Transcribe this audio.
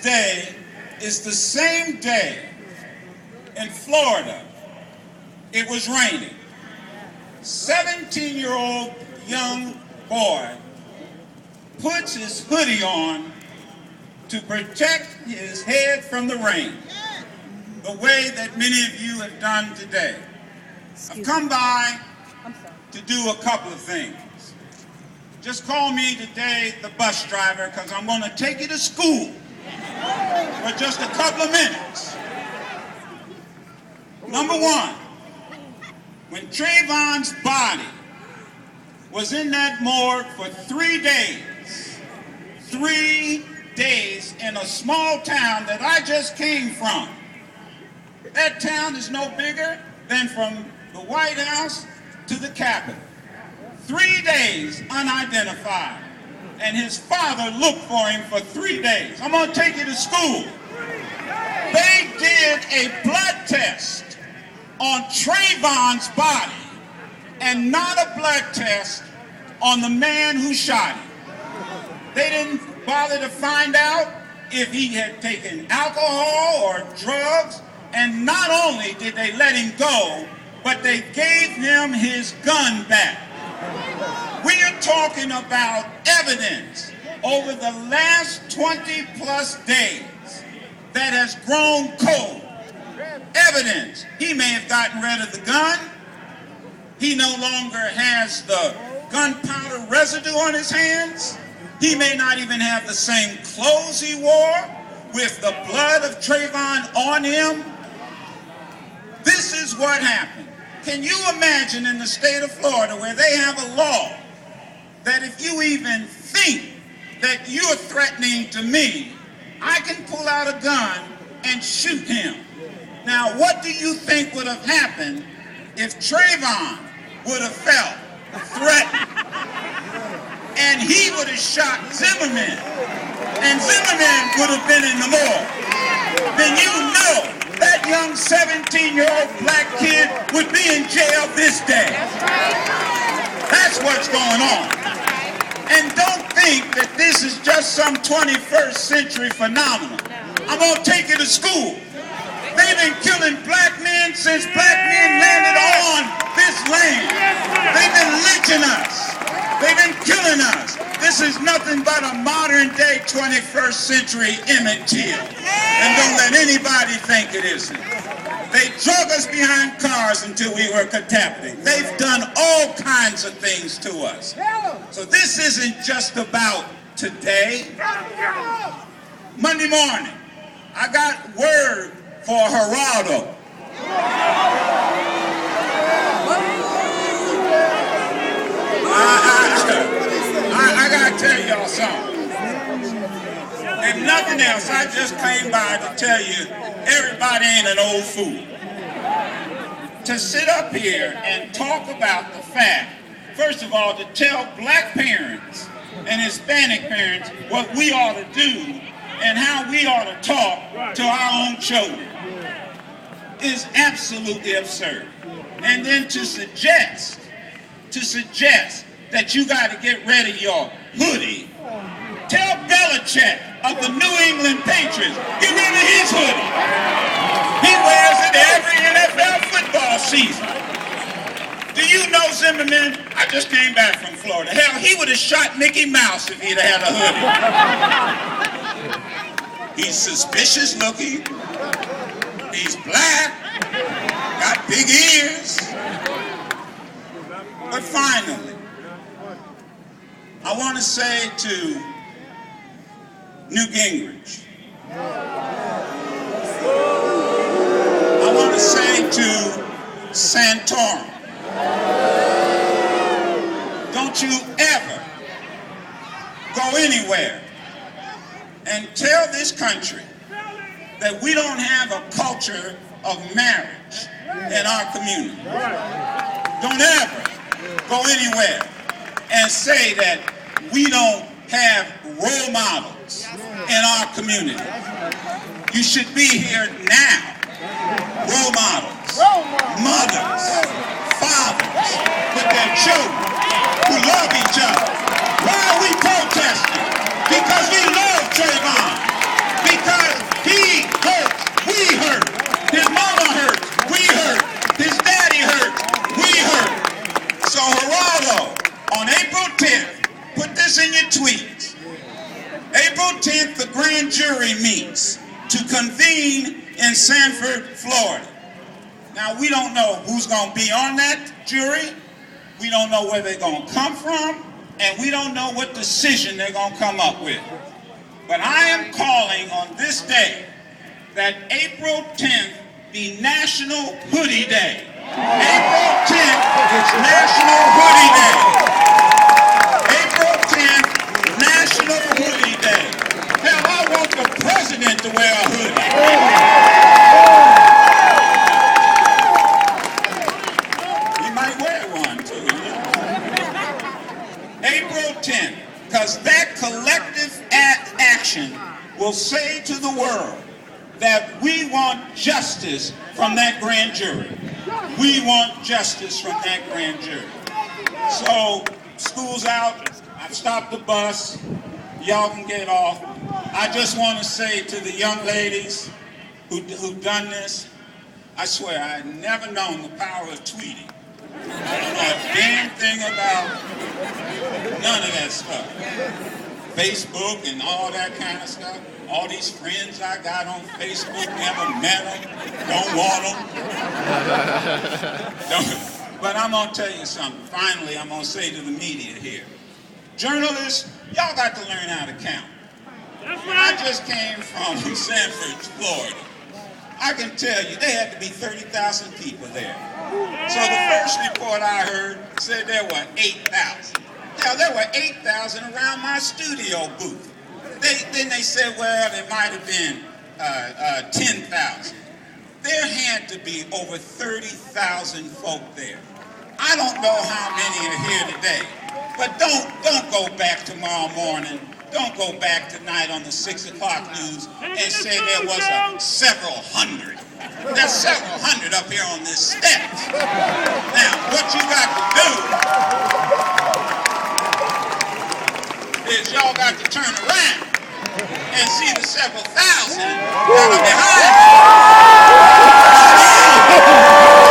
day is the same day in Florida. It was raining. 17-year-old young boy puts his hoodie on to protect his head from the rain, the way that many of you have done today. I've come by to do a couple of things. Just call me today the bus driver, because I'm going to take you to school for just a couple of minutes. Number one, when Trayvon's body was in that morgue for 3 days in a small town that I just came from. That town is no bigger than from the White House to the Capitol. 3 days unidentified. And his father looked for him for 3 days. I'm going to take you to school. They did a blood test on Trayvon's body and not a blood test on the man who shot him. They didn't bother to find out if he had taken alcohol or drugs, and not only did they let him go, but they gave him his gun back. We are talking about evidence over the last 20 plus days that has grown cold. Evidence. He may have gotten rid of the gun. He no longer has the gunpowder residue on his hands. He may not even have the same clothes he wore with the blood of Trayvon on him. This is what happened. Can you imagine in the state of Florida, where they have a law that if you even think that you're threatening to me, I can pull out a gun and shoot him? Now, what do you think would have happened if Trayvon would have felt threatened and he would have shot Zimmerman and Zimmerman would have been in the morgue? Then you know that young 17-year-old black kid would be in jail this day. That's what's going on. And don't think that this is just some 21st century phenomenon. I'm going to take you to school. They've been killing black men since black men landed on this land. They've been lynching us. They've been killing us. This is nothing but a modern day 21st century Emmett Till. And don't let anybody think it isn't. They drug us behind cars until we were decapitated. They've done all kinds of things to us. So this isn't just about today. Monday morning, I got word for Geraldo. I gotta tell y'all something. If nothing else, I just came by to tell you everybody ain't an old fool. To sit up here and talk about the fact, first of all, to tell black parents and Hispanic parents what we ought to do and how we ought to talk to our own children is absolutely absurd. And then to suggest that you got to get rid of your hoodie. Tell Belichick of the New England Patriots, get rid of his hoodie. He wears it every NFL football season. Do you know Zimmerman? I just came back from Florida. Hell, he would have shot Mickey Mouse if he'd had a hoodie. He's suspicious looking. He's black. Got big ears. But finally, I want to say to Newt Gingrich, I want to say to Santorum, don't you ever go anywhere and tell this country that we don't have a culture of marriage in our community. Don't ever go anywhere and say that we don't have role models in our community. You should be here now. Role models, mothers, fathers with their children who love each other. Why are we protesting? Because we love Trayvon. Because April 10th, the grand jury meets to convene in Sanford, Florida. Now, we don't know who's going to be on that jury. We don't know where they're going to come from. And we don't know what decision they're going to come up with. But I am calling on this day that April 10th be National Hoodie Day. April 10th is National Hoodie Day. April 10th, National Hoodie Day. Hell, I want the president to wear a hoodie. He might wear one too. April 10th, because that collective action will say to the world that we want justice from that grand jury. We want justice from that grand jury. So, school's out. I've stopped the bus. Y'all can get off. I just want to say to the young ladies who've done this, I swear I had never known the power of tweeting. I don't know a damn thing about none of that stuff. Facebook and all that kind of stuff. All these friends I got on Facebook, never met them, don't want them. But I'm going to tell you something. Finally, I'm going to say to the media here. Journalists, y'all got to learn how to count. I just came from Sanford, Florida. I can tell you, they had to be 30,000 people there. So the first report I heard said there were 8,000. Now, there were 8,000 around my studio booth. Then they said, well, there might have been 10,000. There had to be over 30,000 folk there. I don't know how many are here today, but don't go back tomorrow morning. Don't go back tonight on the 6 o'clock news and say there was several hundred. There's several hundred up here on this stage. Now, what you got to do is y'all got to turn around and see the several thousand that are behind you.